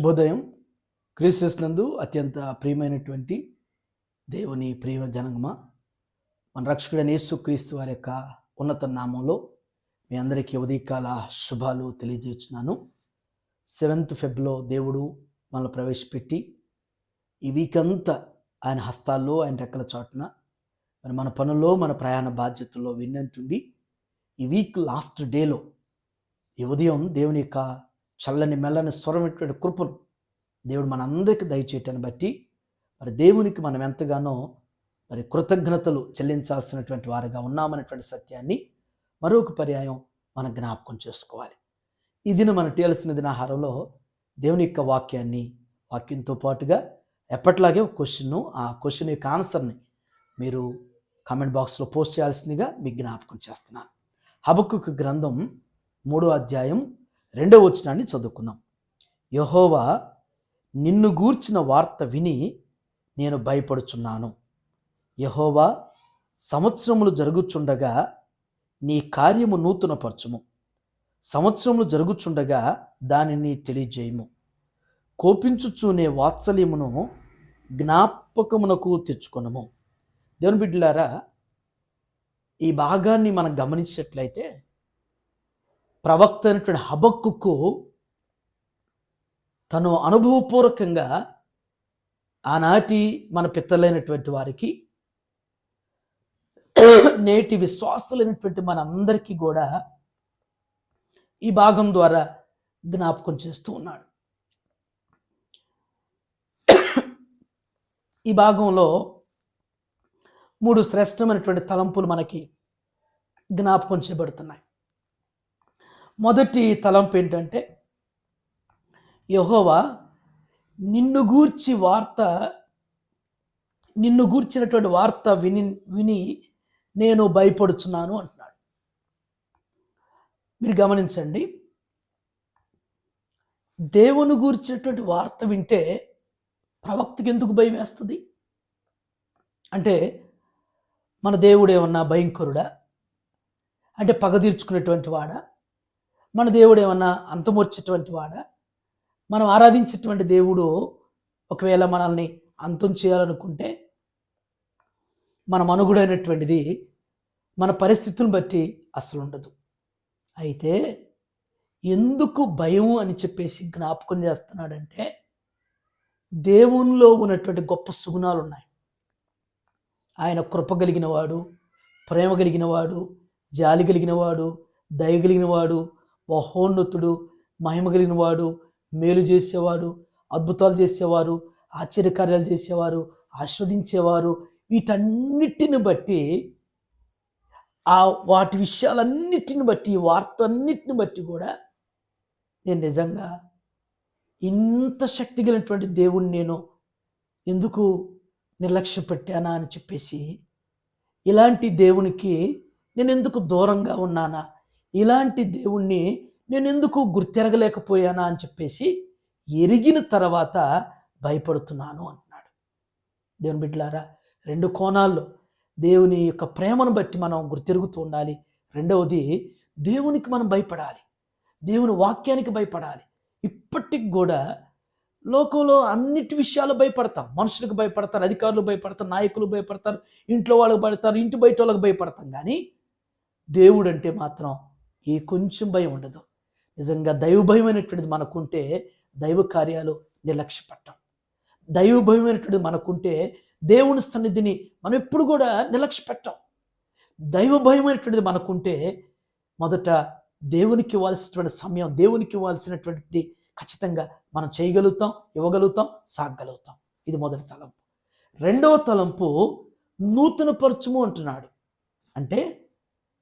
శుభోదయం. క్రీస్తునందు అత్యంత ప్రియమైనటువంటి దేవుని ప్రియ జనగమ, మన రక్షకుడైన యేసుక్రీస్తు వారి యొక్క ఉన్నత నామంలో మీ అందరికీ ఉదయకాల శుభాలు తెలియజేస్తున్నాను. 7th ఫెబ్లో దేవుడు మనల్ని ప్రవేశపెట్టి ఈ వీక్ అంతా ఆయన హస్తాల్లో, ఆయన రెక్కల చాటున మరి మన పనుల్లో, మన ప్రయాణ బాధ్యతల్లో విన్నంటుండి ఈ వీక్ లాస్ట్ డేలో ఈ ఉదయం దేవుని యొక్క చల్లని మెల్లని స్వరమైనటువంటి కృపను దేవుడు మనందరికీ దయచేయటాన్ని బట్టి మరి దేవునికి మనం ఎంతగానో మరి కృతజ్ఞతలు చెల్లించాల్సినటువంటి వారిగా ఉన్నామనేటువంటి సత్యాన్ని మరొక పర్యాయం మనం జ్ఞాపకం చేసుకోవాలి. ఈ దినం మనం తేల్సిన దినాహారంలో దేవుని యొక్క వాక్యంతో పాటుగా ఎప్పట్లాగే ఒక క్వశ్చన్ను, ఆ క్వశ్చన్ యొక్క ఆన్సర్ని మీరు కామెంట్ బాక్స్లో పోస్ట్ చేయాల్సిందిగా మీకు జ్ఞాపకం చేస్తున్నాను. హబక్కూకు గ్రంథం 3వ అధ్యాయం 2వ వచనాన్ని చదువుకుందాం. యెహోవా నిన్ను గూర్చిన వార్త విని నేను భయపడుచున్నాను. యెహోవా సంవత్సరములు జరుగుచుండగా నీ కార్యము నూతనపరచుము. సంవత్సరములు జరుగుచుండగా దానిని తెలియజేయము. కోపించుచూనే వాత్సల్యమును జ్ఞాపకమునకు తెచ్చుకొనము. దేవుని బిడ్డలారా, ఈ భాగాన్ని మనం గమనించినట్లయితే ప్రవక్త అయినటువంటి హబక్కూకు తను అనుభవపూర్వకంగా ఆనాటి మన పితరులైనటువంటి వారికి, నేటి విశ్వాసులైనటువంటి మనందరికీ కూడా ఈ భాగం ద్వారా జ్ఞాపకం చేస్తూ ఉన్నాడు. ఈ భాగంలో 3 శ్రేష్టమైనటువంటి తలంపులు మనకి జ్ఞాపకం చేయబడుతున్నాయి. మొదటి తలంపు ఏంటంటే, యెహోవా నిన్ను గూర్చినటువంటి వార్త విని నేను భయపడుచున్నాను అంటున్నాడు. మీరు గమనించండి, దేవుని గూర్చినటువంటి వార్త వింటే ప్రవక్తకి ఎందుకు భయం వేస్తుంది అంటే, మన దేవుడు ఏమన్నా భయంకరుడా అంటే పగ తీర్చుకునేటువంటి వాడా? మన దేవుడు ఏమన్నా అంతమొచ్చేటువంటి వాడా? మనం ఆరాధించేటువంటి దేవుడు ఒకవేళ మనల్ని అంతం చేయాలనుకుంటే మన మనుగుడైనటువంటిది మన పరిస్థితులను బట్టి అసలు ఉండదు. అయితే ఎందుకు భయం అని చెప్పేసి జ్ఞాపకం చేస్తున్నాడంటే, దేవునిలో ఉన్నటువంటి గొప్ప సుగుణాలు ఉన్నాయి. ఆయన కృప కలిగిన వాడు, ప్రేమ కలిగిన వాడు, జాలి కలిగిన వాడు, దయ కలిగిన వాడు, మహోన్నతుడు, మహిమ కలిగిన వాడు, మేలు చేసేవాడు, అద్భుతాలు చేసేవారు, ఆశ్చర్యకార్యాలు చేసేవారు, ఆస్వాదించేవారు. వీటన్నిటిని బట్టి, వాటి విషయాలన్నిటిని బట్టి, వార్తన్నిటిని బట్టి కూడా నేను నిజంగా ఇంత శక్తి కలిగినటువంటి దేవుణ్ణి నేను ఎందుకు నిర్లక్ష్య పెట్టానా అని చెప్పేసి, ఇలాంటి దేవునికి నేను ఎందుకు దూరంగా ఉన్నానా, ఇలాంటి దేవుణ్ణి నేను ఎందుకు గుర్తెరగలేకపోయానా అని చెప్పేసి ఎరిగిన తర్వాత భయపడుతున్నాను అంటున్నాడు. దేవుని బిడ్డలారా, 2 కోణాల్లో దేవుని యొక్క ప్రేమను బట్టి మనం గుర్తెరుగుతూ ఉండాలి. రెండవది, దేవునికి మనం భయపడాలి, దేవుని వాక్యానికి భయపడాలి. ఇప్పటికి కూడా లోకంలో అన్నిటి విషయాలు భయపడతాం. మనుషులకు భయపడతారు, అధికారులు భయపడతారు, నాయకులు భయపడతారు, ఇంట్లో వాళ్ళకి భయపడతారు, ఇంటి బయట వాళ్ళకి భయపడతాం. కానీ దేవుడు అంటే మాత్రం ఈ కొంచెం భయం ఉండదు. నిజంగా దైవ భయమైనటువంటిది మనకుంటే దైవ కార్యాలు నిర్లక్ష్యపడటం. దైవ భయమైనటువంటిది మనకుంటే దేవుని సన్నిధిని మనం ఎప్పుడు కూడా నిర్లక్ష్యపెట్టాం. దైవ భయమైనటువంటిది మనకుంటే మొదట దేవునికి ఇవ్వాల్సినటువంటి సమయం, దేవునికి ఇవ్వాల్సినటువంటిది ఖచ్చితంగా మనం చేయగలుగుతాం, ఇవ్వగలుగుతాం, సాగగలుగుతాం. ఇది మొదటి తలంపు. రెండవ తలంపు, నూతనపరచుము అంటున్నాడు. అంటే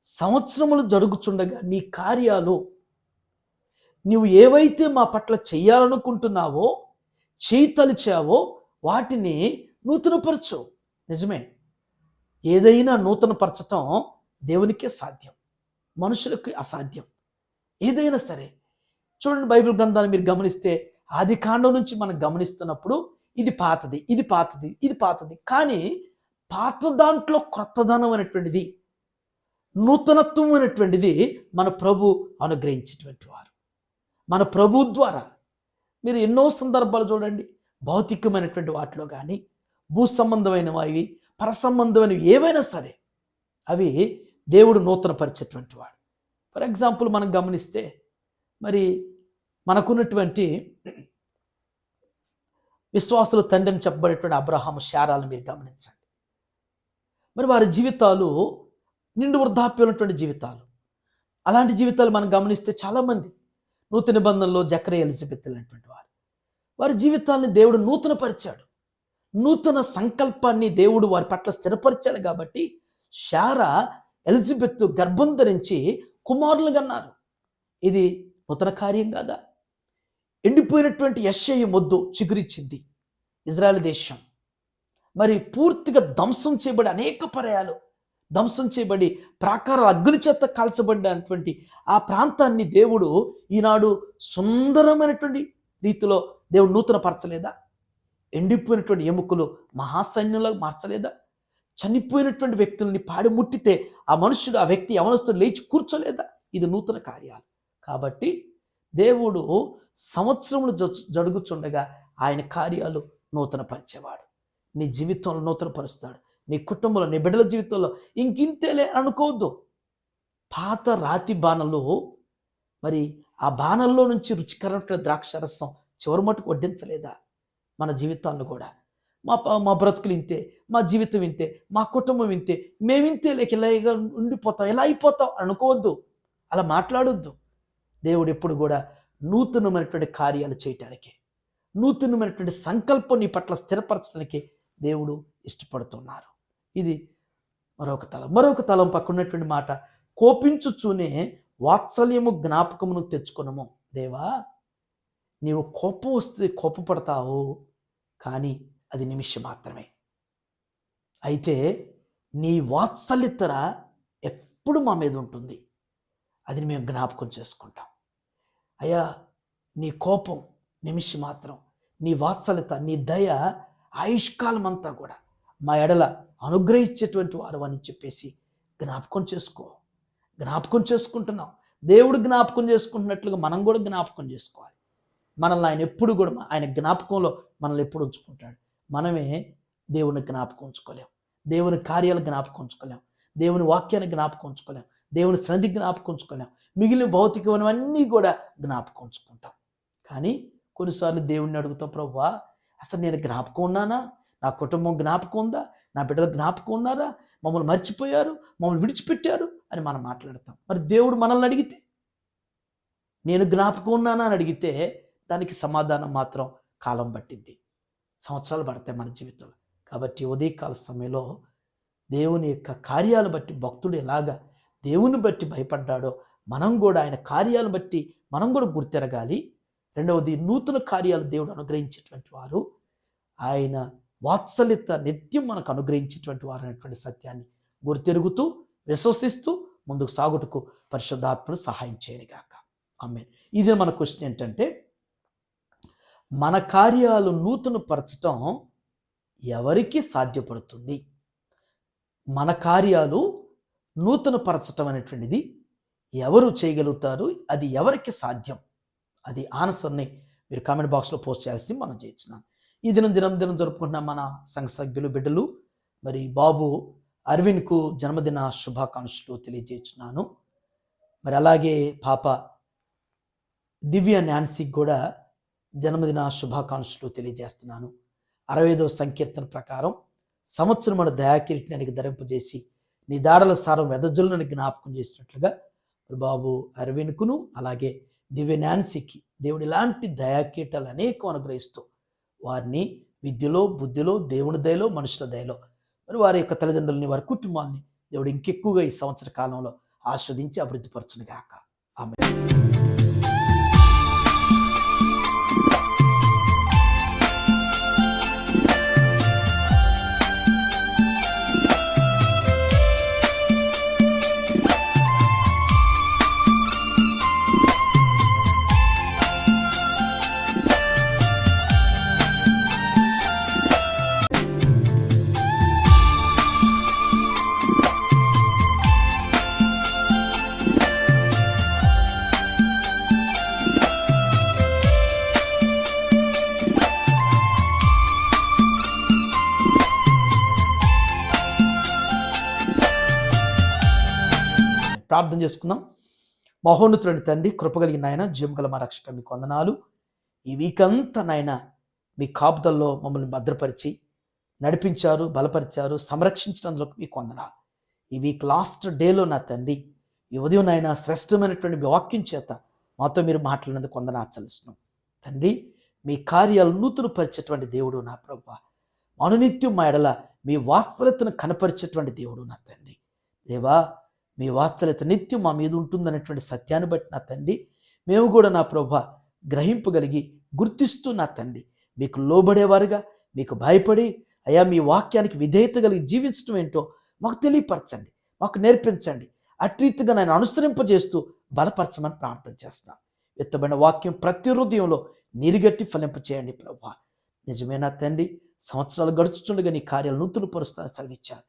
సంవత్సరములు జరుగుచుండగా నీ కార్యాలు, నువ్వు ఏవైతే మా పట్ల చెయ్యాలనుకుంటున్నావో, చేయతలిచావో వాటిని నూతనపరచు. నిజమే, ఏదైనా నూతనపరచటం దేవునికే సాధ్యం, మనుషులకి అసాధ్యం. ఏదైనా సరే చూడండి, బైబిల్ గ్రంథాన్ని మీరు గమనిస్తే ఆది కాండం నుంచి మనం గమనిస్తున్నప్పుడు ఇది పాతది, ఇది పాతది, ఇది పాతది. కానీ పాత దాంట్లో క్రొత్తదనం అనేటువంటిది, నూతనత్వం అనేటువంటిది మన ప్రభు అనుగ్రహించేటువంటి వారు. మన ప్రభు ద్వారా మీరు ఎన్నో సందర్భాలు చూడండి, భౌతికమైనటువంటి వాటిలో కానీ, భూ సంబంధమైనవి, పర సంబంధమైనవి ఏవైనా సరే అవి దేవుడు నూతనపరిచేటువంటి వాడు. ఫర్ ఎగ్జాంపుల్ మనం గమనిస్తే మరి మనకున్నటువంటి విశ్వాసుల తండ్రి అని చెప్పబడేటువంటి అబ్రహాము, శారాలను మీరు గమనించండి. మరి వారి జీవితాలు నిండు వృద్ధాప్యం ఉన్నటువంటి జీవితాలు. అలాంటి జీవితాలు మనం గమనిస్తే చాలామంది నూతన నిబంధనలో జకరియా, ఎలిజబెత్ అనేటువంటి వారి జీవితాన్ని దేవుడు నూతనపరిచాడు. నూతన సంకల్పాన్ని దేవుడు వారి పట్ల స్థిరపరిచాడు. కాబట్టి శారా, ఎలిజబెత్ గర్భం ధరించి కుమారులు కన్నారు. ఇది నూతన కార్యం కాదా? ఎండిపోయినటువంటి యెషయా మొద్దు చిగురిచ్చింది. ఇజ్రాయెల్ దేశం మరి పూర్తిగా ధ్వంసం చేయబడి, అనేక పర్యాలు ధ్వంసం చేయబడి, ప్రాకార అగ్ని చేత కాల్చబడినటువంటి ఆ ప్రాంతాన్ని దేవుడు ఈనాడు సుందరమైనటువంటి రీతిలో దేవుడు నూతన పరచలేదా? ఎండిపోయినటువంటి ఎముకలు మహాసైన్యంలో మార్చలేదా? చనిపోయినటువంటి వ్యక్తుల్ని పాడి ముట్టితే ఆ మనుషుడు, ఆ వ్యక్తి, యవనస్తుడు లేచి కూర్చోలేదా? ఇది నూతన కార్యాలు. కాబట్టి దేవుడు సంవత్సరములు జరుగుచుండగా ఆయన కార్యాలు నూతన పరిచేవాడు. నీ జీవితంలో నూతన పరుస్తాడు. నీ కుటుంబంలో, నీ బిడ్డల జీవితంలో ఇంకింతేలే అనుకోవద్దు. పాత రాతి బాణలు, మరి ఆ బాణల్లో నుంచి రుచికరమైన ద్రాక్షరసం చివరి మటుకు వడ్డించలేదా? మన జీవితాలను కూడా మా బ్రతుకులు ఇంతే, మా జీవితం ఇంతే, మా కుటుంబం ఇంతే, మేమింతే, లేక ఇలాగా ఉండిపోతాం, ఎలా అయిపోతాం అనుకోవద్దు. అలా మాట్లాడొద్దు. దేవుడు ఎప్పుడు కూడా నూతనమైనటువంటి కార్యాలు చేయటానికి, నూతనమైనటువంటి సంకల్పం నీ పట్ల స్థిరపరచడానికి దేవుడు ఇష్టపడుతున్నారు. ఇది మరొక తలం పక్కనటువంటి మాట, కోపించుచూనే వాత్సల్యము జ్ఞాపకమును తెచ్చుకునము. దేవా, నీవు కోపం వస్తే కోపపడతావు, కానీ అది నిమిషం మాత్రమే. అయితే నీ వాత్సల్యత ఎప్పుడు మా మీద ఉంటుంది. అది మేము జ్ఞాపకం చేసుకుంటాం. అయ్యా, నీ కోపం నిమిషం మాత్రం, నీ వాత్సల్యత, నీ దయ ఆయుష్కాలం అంతా కూడా మా ఎడల అనుగ్రహించేటువంటి వారు అని చెప్పేసి జ్ఞాపకం చేసుకుంటున్నాం. దేవుడు జ్ఞాపకం చేసుకుంటున్నట్లుగా మనం కూడా జ్ఞాపకం చేసుకోవాలి. మనల్ని ఆయన ఎప్పుడు కూడా, ఆయన జ్ఞాపకంలో మనల్ని ఎప్పుడు ఉంచుకుంటాడు. మనమే దేవుని జ్ఞాపకం ఉంచుకోలేం, దేవుని కార్యాలు జ్ఞాపకం ఉంచుకోలేం, దేవుని వాక్యాన్ని జ్ఞాపకం ఉంచుకోలేం, దేవుని సన్నిధి జ్ఞాపకం ఉంచుకోలేం. మిగిలిన భౌతికమైనవన్నీ కూడా జ్ఞాపకం ఉంచుకుంటాం. కానీ కొన్నిసార్లు దేవుణ్ణి అడుగుతాం, ప్రభువా, అసలు నేను జ్ఞాపకం ఉన్నానా? నా కుటుంబం జ్ఞాపకం ఉందా? నా బిడ్డలు జ్ఞాపకం ఉన్నారా? మమ్మల్ని మర్చిపోయారు, మమ్మల్ని విడిచిపెట్టారు అని మనం మాట్లాడతాం. మరి దేవుడు మనల్ని అడిగితే, నేను జ్ఞాపకం ఉన్నానా అని అడిగితే దానికి సమాధానం మాత్రం కాలం పట్టింది, సంవత్సరాలు పడతాయి మన జీవితంలో. కాబట్టి ఉదయకాల సమయంలో దేవుని యొక్క కార్యాలు బట్టి భక్తుడు ఎలాగా దేవుని బట్టి భయపడ్డాడో మనం కూడా ఆయన కార్యాలను బట్టి మనం కూడా గుర్తెరగాలి. రెండవది, నూతన కార్యాలు దేవుడు అనుగ్రహించేటువంటి వారు, ఆయన వాత్సల్యత నిత్యం మనకు అనుగ్రహించేటువంటి వారు అనేటువంటి సత్యాన్ని గుర్తెరుగుతూ విశ్వసిస్తూ ముందుకు సాగుటకు పరిశుద్ధాత్మను సహాయం చేయనిగాక. ఆమేన్. ఇది మన క్వశ్చన్ ఏంటంటే, మన కార్యాలు నూతన పరచటం ఎవరికి సాధ్యపడుతుంది? మన కార్యాలు నూతన పరచటం అనేటువంటిది ఎవరు చేయగలుగుతారు? అది ఎవరికి సాధ్యం? అది ఆన్సర్ని మీరు కామెంట్ బాక్స్లో పోస్ట్ చేయాల్సి మనం చేయించున్నాం. ఈ దినం జరుపుకుంటున్న మన సంఘ సభ్యులు, బిడ్డలు, మరి బాబు అరవింద్కు జన్మదిన శుభాకాంక్షలు తెలియజేస్తున్నాను. మరి అలాగే పాప దివ్య నాన్సీకి కూడా జన్మదిన శుభాకాంక్షలు తెలియజేస్తున్నాను. 65వ సంకీర్తన ప్రకారం సంవత్సరం మన దయాకిరీటిని ధరింపజేసి నీ దాడల సారం వెదజల్లుని జ్ఞాపకం చేసినట్లుగా బాబు అరవింద్కును అలాగే దివ్య నాన్సీకి దేవుడు ఇలాంటి దయాకీటాలు అనేకం అనుగ్రహిస్తూ వారిని విద్యలో, బుద్ధిలో, దేవుని దయలో, మనుషుల దయలో, మరి వారి యొక్క తల్లిదండ్రులని, వారి కుటుంబాన్ని దేవుడు ఇంకెక్కువగా ఈ సంవత్సర కాలంలో ఆస్వాదించి అభివృద్ధిపరచునుగాక. ఆమేన్. ప్రార్థన చేసుకుందాం. మహోన్నతుడైన తండ్రి, కృపగలిగిన నాయన, జీవం గల మా రక్షక, మీకు వందనాలు. ఈ వీక్ అంతా నాయన మీ కాపుదల్లో మమ్మల్ని భద్రపరిచి నడిపించారు, బలపరిచారు, సంరక్షించినందుకు మీకు వందనాలు. ఈ వీక్ లాస్ట్ డేలో నా తండ్రి, ఈ ఉదయం నాయన శ్రేష్టమైనటువంటి మీ వాక్యం చేత మాతో మీరు మాట్లాడినందుకు వందనాలు చెల్లిస్తున్నాం. తండ్రి, మీ కార్యాలు నూతన పరిచేటువంటి దేవుడు నా ప్రభువా, అనునిత్యం మా ఎడల మీ వాత్సల్యతను కనపరిచేటువంటి దేవుడు నా తండ్రి. దేవా, మీ వాత్సల్యత నిత్యం మా మీద ఉంటుందనేటువంటి సత్యాన్ని బట్టి నా తండ్రి, మేము కూడా నా ప్రభువా గ్రహింపగలిగి గుర్తిస్తూ నా తండ్రి మీకు లోబడేవారుగా, మీకు భయపడి అయ్యా మీ వాక్యానికి విధేయత కలిగి జీవించడం ఏంటో మాకు తెలియపరచండి, మాకు నేర్పించండి. అట్రీతిగా నేను అనుసరింపజేస్తూ బలపరచమని ప్రార్థన చేస్తున్నాను. ఎత్తబడిన వాక్యం ప్రతి హృదయంలో నీరుగట్టి ఫలింప చేయండి ప్రభువా. నిజమేనా తండ్రి, సంవత్సరాలు గడుచుతుండగా నీ కార్యాలు నూతన పరుస్తాను సెలవిచ్చారు.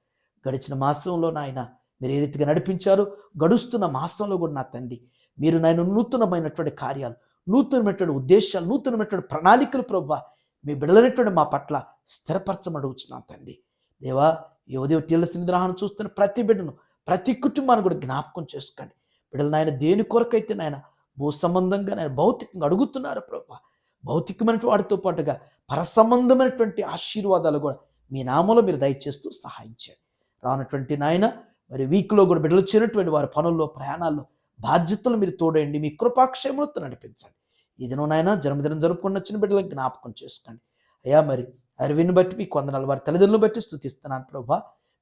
గడిచిన మాసంలో నాయన మీరు ఏ రీతిగా నడిపించారు, గడుస్తున్న మాసంలో కూడా నా తండ్రి మీరు నాయన నూతనమైనటువంటి కార్యాలు, నూతనమైనటువంటి ఉద్దేశాలు, నూతనమైనటువంటి ప్రణాళికలు ప్రభువా మీ బిడ్డలైనటువంటి మా పట్ల స్థిరపరచమడుగుచున్నాను తండ్రి. దేవా, ఈ ఉదయం టీల సన్నిధానం చూస్తున్న ప్రతి బిడ్డను, ప్రతి కుటుంబాన్ని కూడా జ్ఞాపకం చేసుకోండి. బిడ్డలు నాయన దేని కొరకైతే నాయన భూ సంబంధంగా నాయన భౌతికంగా అడుగుతున్నారు ప్రభువా, భౌతికమైన వాటితో పాటుగా పరసంబంధమైనటువంటి ఆశీర్వాదాలు కూడా మీ నామంలో మీరు దయచేస్తూ సహాయం చేయండి. రానటువంటి నాయన మరి వీక్లో కూడా బిడ్డలు చేరినటువంటి వారి పనుల్లో, ప్రయాణాల్లో బాధ్యతలు మీరు తోడండి, మీ కృపాక్షేమలతో నడిపించండి. ఈ దినం నాయన జన్మదినం జరుపుకుని వచ్చిన బిడ్డలకు జ్ఞాపకం చేసుకోండి. అయ్యా, మరి అరవిని బట్టి మీకు వందనాలు, వారి తల్లిదండ్రులను బట్టి స్తుతిస్తున్నాను ప్రభా.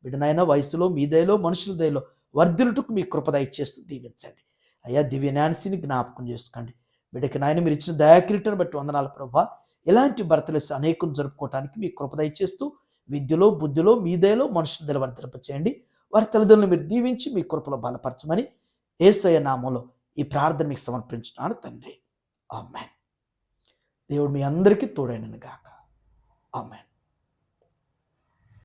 బిడ్డనైనా వయసులో, మీ దయలో, మనుషుల దయలో వర్ధిల్లుటకు మీ కృప దయచేస్తూ దీవించండి. అయ్యా, దివ్య నాన్సీని జ్ఞాపకం చేసుకోండి. బిడ్డకి నాయన మీరు ఇచ్చిన దయాకిరీటను బట్టి వందనాలు ప్రభా. ఇలాంటి బర్త్డేస్ అనేకం జరుపుకోవడానికి మీ కృప దయచేస్తూ విద్యలో, బుద్ధిలో, మీ దయలో, మనుషుల దయలో వర్ధిల్పచేయండి. వారి తల్లిదండ్రులను మీరు దీవించి మీ కృపలో బలపరచమని యేసయ్య నామంలో ఈ ప్రార్థన మీకు సమర్పించున్నాను తండ్రి. ఆమేన్. దేవుడు మీ అందరికీ తోడైనను గాక. ఆమేన్.